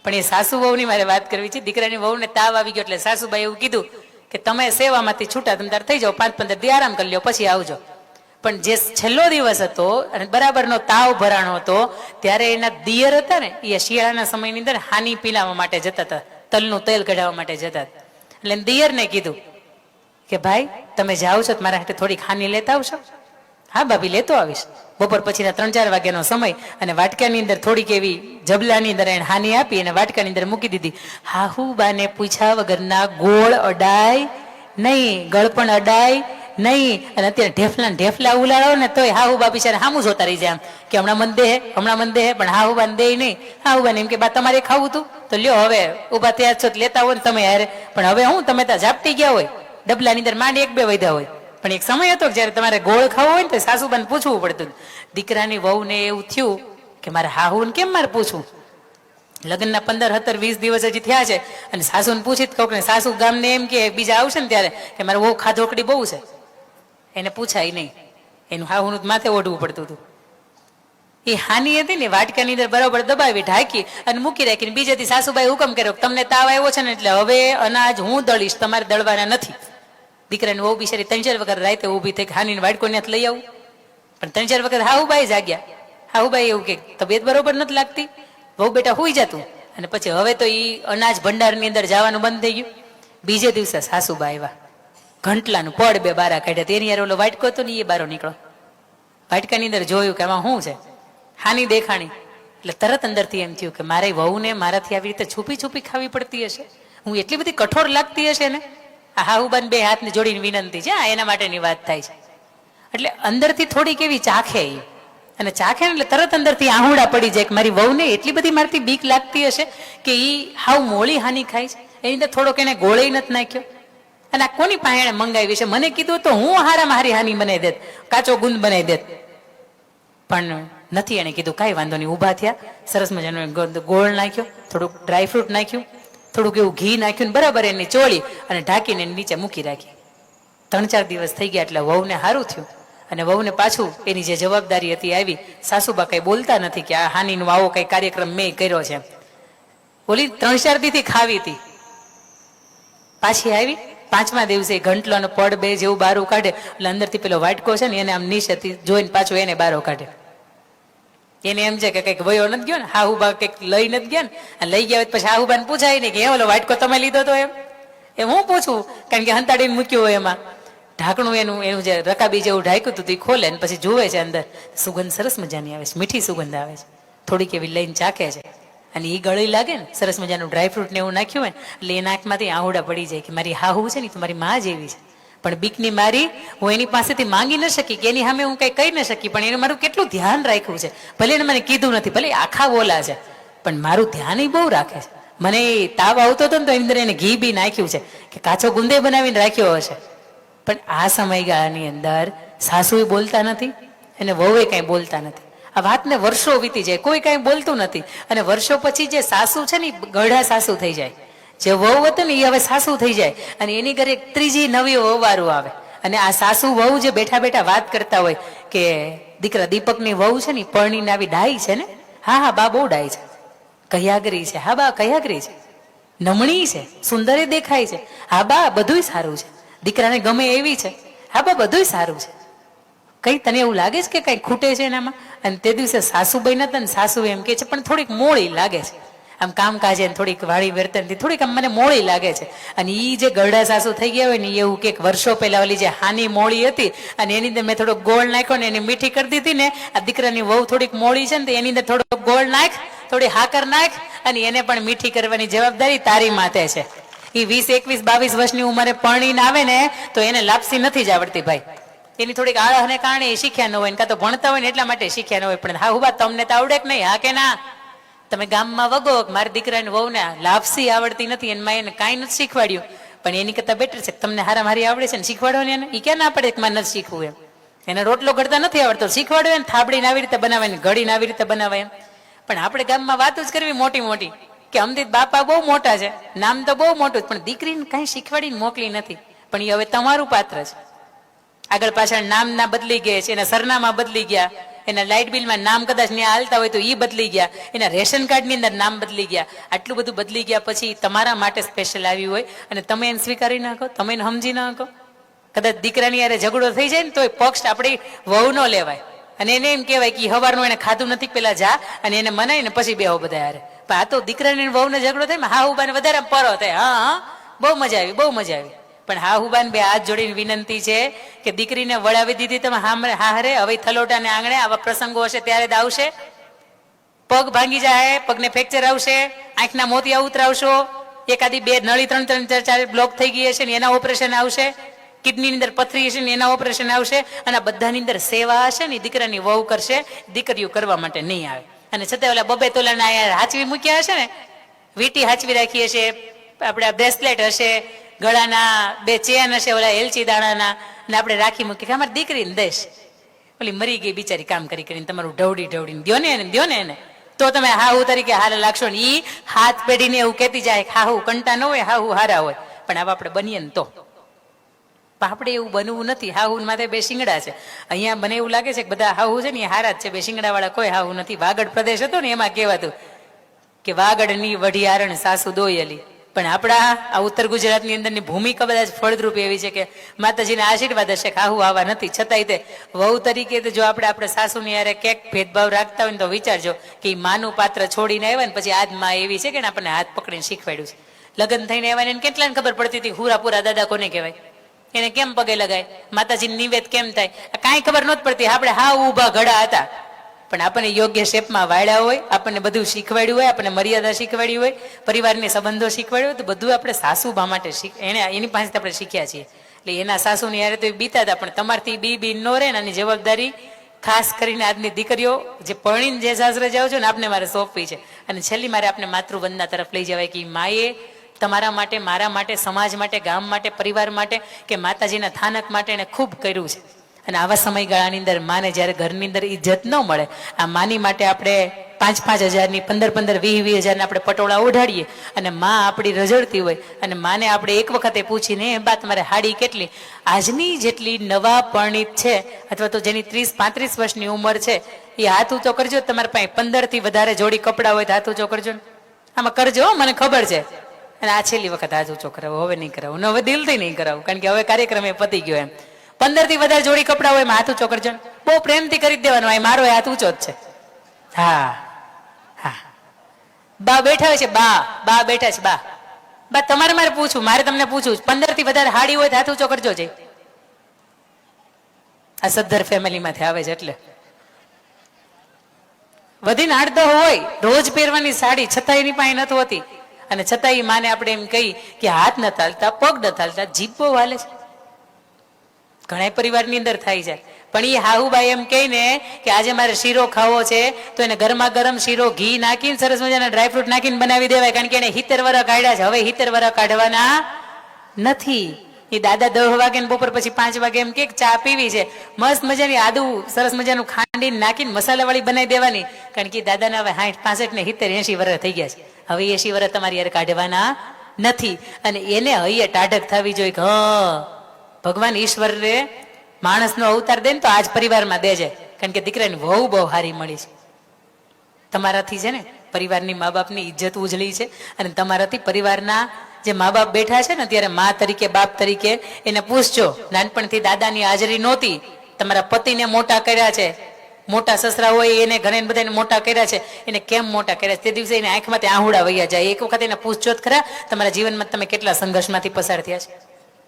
પણ એ સાસુ વહુની મારે વાત કરવી છે. દીકરાની વહુને તાવ આવી ગયો એટલે સાસુબાઈ એવું કીધું કે તમે સેવામાંથી છૂટા તમે તાર થઈ જાઓ, 5-15 દી આરામ કરી લો, પછી આવજો. પણ જે છેલ્લો દિવસ હતો અને બરાબરનો તાવ ભરાણો હતો, ત્યારે એના દિયર હતા ને, એ શિયાળાના સમયની અંદર હાની પીલાવવા માટે જતા હતા, તલનું તેલ કઢાવવા માટે જતા હતા. એટલે દિયરને કીધું કે ભાઈ તમે જાઓ છો તો મારા હાથે થોડીક હાની લેતા આવશો? હા ભાભી, લેતો આવીશ. બપોર પછીના 3-4 વાગ્યાનો સમય, અને વાટકાની અંદર થોડીક એવી જબલાની અંદર એને હાની આપી અને વાટકાની અંદર મૂકી દીધી. હાહુ બાને પૂછ્યા વગરના ગોળ અડાય નહીં, ગળપણ અડાય નહીં. અને અત્યારે ઢેફલા ઉલાડો ને તોય હાહુ બા બિચારા હામું જોતા રહી જાય, કે હમણાં મન દે પણ હાહુ બાને દે નહીં. હાહુ બાને એમ કે બા તમારે ખાવું હતું તો લ્યો, હવે ઉભા તૈયાર છો લેતા હોય ને તમે યારે, પણ હવે હું તમે ત્યાં ઝાપટી ગયા હોય, ડબલાની અંદર માંડી 1-2 વધ્યા હોય. પણ એક સમય હતો કે જયારે તમારે ગોળ ખાવો હોય ને તો સાસુબાને પૂછવું પડતું. દીકરાની વહુને એવું થયું કે મારે હાહુને કેમ મારે પૂછવું? લગ્નના 15-17-20 દિવસ હજી થયા છે, અને સાસુને પૂછી જ કહું કે સાસુ ગામને એમ કે બીજા આવશે ને ત્યારે કે મારે બહુ ખાધોકડી બહુ છે, એને પૂછાય નહીં, એનું હાહુનું માથે ઓઢવું પડતું હતું. એ હાની હતી ને વાટકાની અંદર બરાબર દબાવી ઢાંકી અને મૂકી રાખીને બીજેથી સાસુબાઈ હુકમ કર્યો તમને તાવ આવ્યો છે ને એટલે હવે અનાજ હું દળીશ, તમારે દળવાના નથી. દીકરાની વહુ બિચારી 3-4 વખત રાતે ઊભી થઈ હાની વાટકો ને લઈ આવું, પણ 3-4 વખત હાહુબાઈ જાગ્યા. હાહુબાઈ એવું કે તબિયત બરોબર નથી લાગતી, વહુ બેટા હુઈ જતું. અને પછી હવે તો એ અનાજ ભંડારની અંદર જવાનું બંધ થઈ ગયું. બીજે દિવસે સાસુબા આવ્યા, ઘંટલાનું પડ 2 બારા કાઢ્યા. તેની યાર ઓલો વાટકો હતો ને એ બારો નીકળો. વાટકાની અંદર જોયું કે આમાં શું છે, હાની દેખાણી. એટલે તરત અંદરથી એમ થયું કે મારે વહુને મારાથી આવી રીતે છુપી છુપી ખાવી પડતી હશે, હું એટલી બધી કઠોર લાગતી હશે ને. આ હાહુબાન 2 હાથને જોડીને વિનંતી છે, એના માટેની વાત થાય છે. એટલે અંદરથી થોડીક એવી ચાખે, અને ચાખે એટલે તરત અંદરથી આહુડા પડી જાય કે મારી વહુને એટલી બધી મારથી બીક લાગતી હશે કે એ હાવ મોળી હાની ખાય છે. એની અંદર થોડોક એને ગોળે નથી નાખ્યો, અને આ કોની પાસે એને મંગાવી છે? મને કીધું તો હું હારામાં હારી હાની બનાવી દેત, કાચો ગુંદ બનાવી દેત, પણ નથી. એને કીધું કાંઈ વાંધો નહીં. ઊભા થયા, સરસ મજાનો ગોળ નાખ્યો, થોડુંક ડ્રાયફ્રૂટ નાખ્યું, થોડુંક એવું ઘી નાખ્યું, બરાબર એની ચોળી અને ઢાંકીને નીચે મૂકી રાખી. 3-4 દિવસ થઈ ગયા એટલે વહુને સારું થયું, અને વહુને પાછું એની જે જવાબદારી હતી આવી. સાસુબા કઈ બોલતા નથી કે આ હાનીનો આવો કઈ કાર્યક્રમ મેં કર્યો છે. બોલી 3-4 દીથી ખાવી હતી, પાછી આવી 5મા દિવસે ઘંટલો પડ 2 જેવું બારું કાઢે એટલે અંદરથી પેલો વાટકો છે ને એને આમ નીચેથી જોઈને પાછો એને બારો કાઢે. એને એમ છે કે કઈક વયો નથી ગયો ને, હાહુબા કઈક લઈ નથી ગયા ને, લઈ ગયા પછી હાહુબાને પૂછાય ને કે ઓલો વાટકો તમે લીધો તો? એમ હું પૂછું, કારણ કે હંતાડીને મૂક્યું હોય એમાં ઢાંકણું, એનું જે રકાબી જેવું ઢાંક્યું હતું એ ખોલે ને પછી જુએ છે અંદર સુગંધ સરસ મજાની આવે છે, મીઠી સુગંધ આવે છે. થોડીક એવી લઈને ચાખે છે, અને એ ગળી લાગે ને, સરસ મજાનું ડ્રાયફ્રૂટ ને એવું નાખ્યું હોય એટલે એ નાકમાંથી આહુડા પડી જાય કે મારી હાહુ છે ને તમારી માં જેવી છે. પણ બીકની મારી હું એની પાસેથી માંગી ન શકી, કે એની સામે હું કઈ કહી ન શકી, પણ એને મારું કેટલું ધ્યાન રાખ્યું છે. ભલે એને મને કીધું નથી, ભલે આખા બોલા છે, પણ મારું ધ્યાન એ બહુ રાખે છે. મને તાવ આવતો હતો ને તો એની અંદર એને ઘી બી નાખ્યું છે કે કાચો ગુંદે બનાવીને રાખ્યો હશે. પણ આ સમયગાળાની અંદર સાસુએ બોલતા નથી અને વહુએ કઈ બોલતા નથી. આ વાતને વર્ષો વીતી જાય, કોઈ કઈ બોલતું નથી, અને વર્ષો પછી જે સાસુ છે ને ગઢા સાસુ થઈ જાય. જે વહુ હતું ને એ હવે સાસુ થઈ જાય, અને એની ઘરે 3જી નવી વહુવારું આવે. અને આ સાસુ વહુ જે બેઠા બેઠા વાત કરતા હોય કે દીકરા દીપકની વહુ છે ને પરણીને આવી ડાઈ છે ને, હા હા બા બહુ ડાઈ છે, કયાગરી છે, હા બા કયાગરી છે, નમણી છે, સુંદરે દેખાય છે, હા બા બધુંય સારું છે, દીકરાને ગમે એવી છે, હા બા બધુંય સારું છે. કઈ તને એવું લાગે છે કે કઈ ખૂટે છે એનામાં? અને તે દિવસે સાસુ બન્યા હતા ને સાસુ એમ કે છે પણ થોડીક મોળી લાગે છે, આમ કામકાજે થોડીક વાળી વર્તનથી થોડીક આમ મને મોળી લાગે છે. અને ઈ જે ગરડા સાસુ થઈ ગયા હોય ને એવું કે વર્ષો પહેલા ઓલી જે હાની મોળી હતી અને એની અંદર મેં થોડોક ગોળ નાખ્યો ને એની મીઠી કરી દીધી ને, આ દીકરાની વહુ થોડીક મોળી છે ને તો એની અંદર થોડોક ગોળ નાખ, થોડી હાકર નાખ, અને એને પણ મીઠી કરવાની જવાબદારી તારી માથે છે. એ 20, 21, 22 વર્ષની ઉંમરે પરણીને આવે ને તો એને લાપસી નથી જ આવડતી ભાઈ. એની થોડીક આળહને કારણે એ શીખ્યા ન હોય, કાં તો ભણતા હોય ને એટલા માટે શીખ્યા ન હોય. પણ હા હુબા તમને તો આવડે કે નહીં? હા કે ના? તમે ગામમાં વગો મારા દીકરાને વહુને લાપસી આવડતી નથી, એમાં એને કાંઈ નથી શીખવાડ્યું, પણ એની કરતા બેટર છે તમને હારા મારી આવડે છે ને શીખવાડો ને એને. એ ક્યાં ના પડે કે મારે નથી શીખવું એમ? એને રોટલો ઘડતા નથી આવડતો, શીખવાડો એને થાબડીને આવી રીતે બનાવાય, ઘડીને આવી રીતે બનાવાય એમ. પણ આપણે ગામમાં વાતો જ કરવી મોટી મોટી કે અમદીત બાપા બહુ મોટા છે, નામ તો બહુ મોટું, પણ દીકરીને કાંઈ શીખવાડીને મોકલી નથી. પણ એ હવે તમારું પાત્ર છે. આગળ પાછળ નામ ના બદલી ગયા છે, એના સરનામા બદલી ગયા, એના લાઇટ બિલમાં નામ કદાચ ત્યાં હાલતા હોય તો એ બદલી ગયા, એના રેશન કાર્ડની અંદર નામ બદલી ગયા. આટલું બધું બદલી ગયા પછી તમારા માટે સ્પેશિયલ આવ્યું હોય અને તમે એને સ્વીકારી નાખો, તમે એને સમજી નાખો. કદાચ દીકરાની યારે ઝઘડો થઈ જાય ને તો પક્ષ આપણી વહુ ન લેવાય અને એને એમ કહેવાય કે હવારનું એને ખાધું નથી, પેલા જા અને એને મનાય ને પછી બેહો બધા યારે. પણ આ તો દીકરાની વહુને ઝઘડો થાય ને હા ઉબાને વધારે પરો થાય. હા હા બહુ મજા આવી, બહુ મજા આવી. પણ હા હુબાન બે હાથ જોડીને વિનંતી છે કે દીકરીને વળાવી દીધી તમે હારે, હવે થલોટાને આંગણે આવા પ્રસંગો હશે ત્યારે જ આવશે. પગ ભાંગી જાય, પગને ફ્રેક્ચર આવશે, આંખના મોતિયા ઉતરાવશો, એકાદી બે નળી 3-4 બ્લોક થઈ ગઈ હશે ને એના ઓપરેશન આવશે, કિડનીની અંદર પથરી હશે ને એના ઓપરેશન આવશે. અને આ બધાની અંદર સેવા હશે ને દીકરાની વહુ કરશે, દીકરીઓ કરવા માટે નહીં આવે. અને છતાં ઓલા બબે તોલાના હાચવી મૂક્યા હશે ને, વીટી હાચવી રાખી હશે, આપણે બ્રેસલેટ હશે, ગળાના 2 ચેન હશે ઓલા એલચી દાણાના, ને આપણે રાખી મૂકી કે અમારી દીકરીને દેશ. ઓલી મરી ગઈ બિચારી કામ કરી કરીને તમારું ઢવડીને દ્યો ને એને, દ્યો ને એને, તો તમે હાહુ તરીકે હારા લાગશો ને. ઈ હાથ પેઢીને એવું કહેતી જાય હાહુ કંટા ન હોય, હાહુ હારા હોય. પણ આવા આપણે બનીએ ને તો આપણે એવું બનવું નથી. હાહુ માથે 2 શિંગડા છે. અહીંયા મને એવું લાગે છે કે બધા હાહુ છે ને એ હારા જ છે, 2 શિંગડા વાળા કોઈ હાહુ નથી. વાગડ પ્રદેશ હતો ને એમાં કહેવાતું કે વાગડની વઢિયારણ સાસુ દોયલી. પણ આપણા આ ઉત્તર ગુજરાતની અંદરની ભૂમિકા કદાચ ફળદ્રુપ એવી છે કે માતાજીના આશીર્વાદ હશે કે હાહુ આવા નથી. છતાંય તે વહુ તરીકે જો આપણે સાસુની યારે ક્યાંક ભેદભાવ રાખતા હોય ને તો વિચારજો કે માનું પાત્ર છોડીને આવ્યા ને પછી આજ માં એવી છે કે આપણને હાથ પકડીને શીખવાડ્યું છે. લગ્ન થઈને આવ્યા ને કેટલાને ખબર પડતી હતી હુરાપુરા દાદા કોને કહેવાય, એને કેમ પગે લગાય, માતાજીની નિવેદ કેમ થાય, કાંઈ ખબર નહોતી પડતી. આપણે હા ઊભા ઘડા હતા, પણ આપણને યોગ્ય શેપમાં વાળ્યા હોય, આપણને બધું શીખવાડ્યું હોય, આપણને મર્યાદા શીખવાડી હોય, પરિવારની સંબંધો શીખવાડ્યું હોય, તો બધું આપણે સાસુબા માટે એની પાસેથી આપણે શીખ્યા છીએ. એટલે એના સાસુની યારે તો બીતા હતા, પણ તમારથી બી ન રહે ને આની જવાબદારી ખાસ કરીને આજની દીકરીઓ જે પરણીને જે સાસરે જાઓ છો ને આપને મારે સોંપવી છે. અને છેલ્લી મારે આપણે માતૃવંદના તરફ લઈ જવાય કે માએ તમારા માટે, મારા માટે, સમાજ માટે, ગામ માટે, પરિવાર માટે કે માતાજીના થાનક માટે એને ખૂબ કર્યું છે. અને આવા સમયગાળાની અંદર માને જ્યારે ઘરની અંદર ઇજ્જત ન મળે, આ માની માટે આપણે 5-5 હજારની, 15-15, 20-20 હજારના આપણે પટોળા ઓઢાડીએ અને માં આપણી રજડતી હોય અને માને આપણે એક વખતે પૂછીને બા તમારે હાડી કેટલી, આજની જેટલી નવા પરણિત છે અથવા તો જેની 30-35 વર્ષની ઉંમર છે એ હાથ ઊંચો કરજો. તમારા પાસે 15 થી વધારે જોડી કપડા હોય તો હાથ ઊંચો કરજો. આમાં કરજો, મને ખબર છે. અને આ છેલ્લી વખત હાથ ઊંચો કરાવો, હવે નહીં કરાવું, હવે દિલથી નહીં કરાવું, કારણ કે હવે કાર્યક્રમ એ પતી ગયો. એમ 15 થી વધારે જોડી કપડા હોય હાથ ઊંચો કરજો. બહુ પ્રેમથી કરી દેવાનો, મારો હાથ ઊંચો જ છે. હા હા, બા બેઠા હોય છે, બા બેઠા છે, બા તમારે મારે પૂછવું, મારે તમને પૂછવું, 15 થી વધારે હાડી હોય તો હાથ ઊંચો કરજો. છે આ સદ્ધર ફેમિલીમાંથી આવે છે એટલે વધીને 8-10 હોય રોજ પહેરવાની સાડી, છતાં એની પાસે નથી હોતી. અને છતાં એ માને આપણે એમ કહી કે હાથ ન હાલતા, પગ ન હાલતા, જીભ બહુ હાલે છે. ઘણા પરિવારની અંદર થાય છે. પણ એ હાહુબાઈ એમ કહીને કે આજે મારે શીરો ખાવો છે તો એને ગરમા ગરમ શીરો ઘી નાખીને સરસ મજાના ડ્રાયફ્રૂટ નાખીને બનાવી દેવાય, કારણ કે એને 70 વર્ષ કાઢ્યા છે, હવે 70 વર્ષ કાઢવાના નથી. એ દાદા 10 વાગે ને બપોર પછી 5 વાગે એમ કે ચા પીવી છે, મસ્ત મજાની આદુ સરસ મજાનું ખાંડીને નાખીને મસાલા વાળી બનાવી દેવાની, કારણ કે દાદાને હવે 60, 65 ને 70, 80 વર્ષ થઈ ગયા છે. હવે 80 વર્ષ તમારી યાર કાઢવાના નથી. અને એને હૈયે ટાઢક થવી જોઈએ કે ભગવાન ઈશ્વર રે માણસનો અવતાર દે ને તો આજ પરિવારમાં દેજે, કારણ કે દીકરાની વહુ બહુ હારી મળી છે. તમારાથી છે ને પરિવારની મા બાપની ઇજ્જત ઉજળી છે. અને તમારાથી પરિવારના જે મા બાપ બેઠા છે ને ત્યારે મા તરીકે, બાપ તરીકે એને પૂછજો, નાનપણથી દાદાની હાજરી નહોતી, તમારા પતિને મોટા કર્યા છે, મોટા સસરા હોય એને ઘરે બધાને મોટા કર્યા છે, એને કેમ મોટા કર્યા છે, તે દિવસે એને આંખમાંથી આહુડા વહ્યા જાય. એક વખત એને પૂછજો જ ખરા, તમારા જીવનમાં તમે કેટલા સંઘર્ષમાંથી પસાર થયા છે.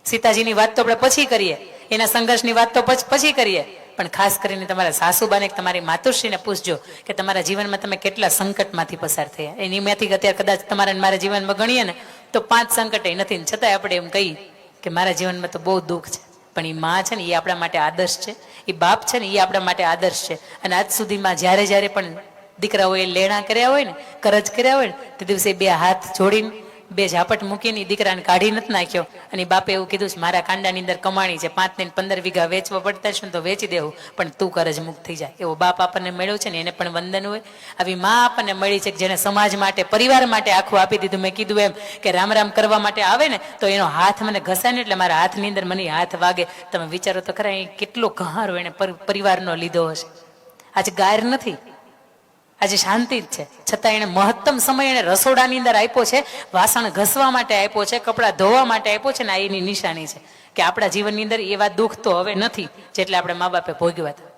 સીતાજીની વાત તો આપણે પછી કરીએ, એના સંઘર્ષની વાત તો પછી કરીએ, પણ ખાસ કરીને તમારા સાસુબાને, તમારી માતુશ્રીને પૂછજો કે તમારા જીવનમાં તમે કેટલા સંકટમાંથી પસાર થયા. એનીમાંથી અત્યારે કદાચ તમારા મારા જીવનમાં ગણીએ ને તો 5 સંકટ નથી, છતાંય આપણે એમ કહી કે મારા જીવનમાં તો બહુ દુઃખ છે. પણ એ માં છે ને એ આપણા માટે આદર્શ છે, એ બાપ છે ને એ આપણા માટે આદર્શ છે. અને આજ સુધીમાં જ્યારે પણ દીકરાઓએ લેણા કર્યા હોય ને, કરજ કર્યા હોય ને, તે દિવસે 2 હાથ જોડીને 2 ઝાપટ મૂકીને દીકરાને કાઢી નથી નાખ્યો. અને બાપે એવું કીધું છે મારા કાંડાની અંદર કમાણી છે, 5 ને 15 વીઘા વેચવા પડતા છે ને તો વેચી દેવું, પણ તું કરજ મુક્ત થઈ જાય. એવો બાપ આપણને મળ્યો છે ને એને પણ વંદન હોય. આવી માં આપણને મળી છે કે જેને સમાજ માટે, પરિવાર માટે આખું આપી દીધું. મેં કીધું એમ કે રામ રામ કરવા માટે આવે ને તો એનો હાથ મને ઘસાય ને એટલે મારા હાથની અંદર મને હાથ વાગે. તમે વિચારો તો ખરા એ કેટલો ઘહારો એને પરિવારનો લીધો હશે. આજે ગાયર નથી, આજે શાંતિ જ છે. છતાં એને મહત્તમ સમય એને રસોડાની અંદર આપ્યો છે, વાસણ ઘસવા માટે આપ્યો છે, કપડાં ધોવા માટે આપ્યો છે ને. આ એની નિશાની છે કે આપણા જીવનની અંદર એવા દુઃખ તો હવે નથી જેટલે આપણે મા બાપે ભોગવ્યા હતા.